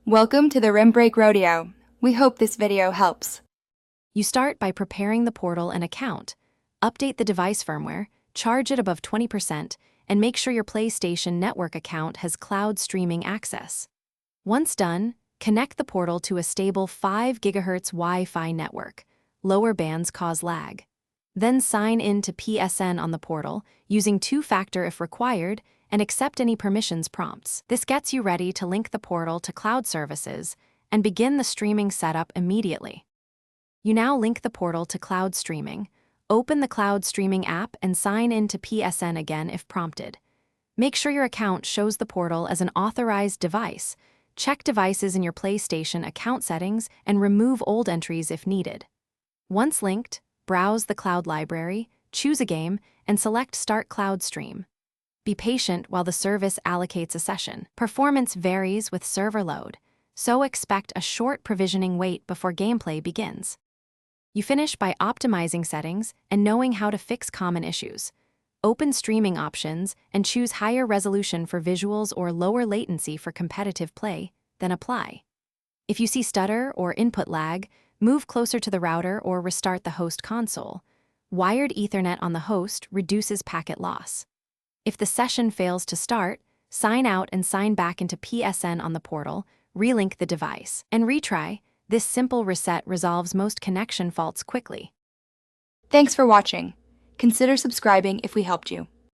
Welcome to the Rim Break Rodeo. We hope this video helps. You start by preparing the portal and account. Update the device firmware, charge it above 20%, and make sure your PlayStation Network account has cloud streaming access. Once done, connect the portal to a stable 5 GHz Wi-Fi network. Lower bands cause lag. Then sign in to PSN on the portal, using two-factor if required, and accept any permissions prompts. This gets you ready to link the portal to cloud services and begin the streaming setup immediately. You now link the portal to cloud streaming, open the cloud streaming app, and sign in to PSN again if prompted. Make sure your account shows the portal as an authorized device. Check devices in your PlayStation account settings and remove old entries if needed. Once linked, browse the cloud library, choose a game, and select Start Cloud Stream. Be patient while the service allocates a session. Performance varies with server load, so expect a short provisioning wait before gameplay begins. You finish by optimizing settings and knowing how to fix common issues. Open streaming options and choose higher resolution for visuals or lower latency for competitive play, then apply. If you see stutter or input lag, move closer to the router or restart the host console. Wired Ethernet on the host reduces packet loss. If the session fails to start, sign out and sign back into PSN on the portal, relink the device, and retry. This simple reset resolves most connection faults quickly. Thanks for watching. Consider subscribing if we helped you.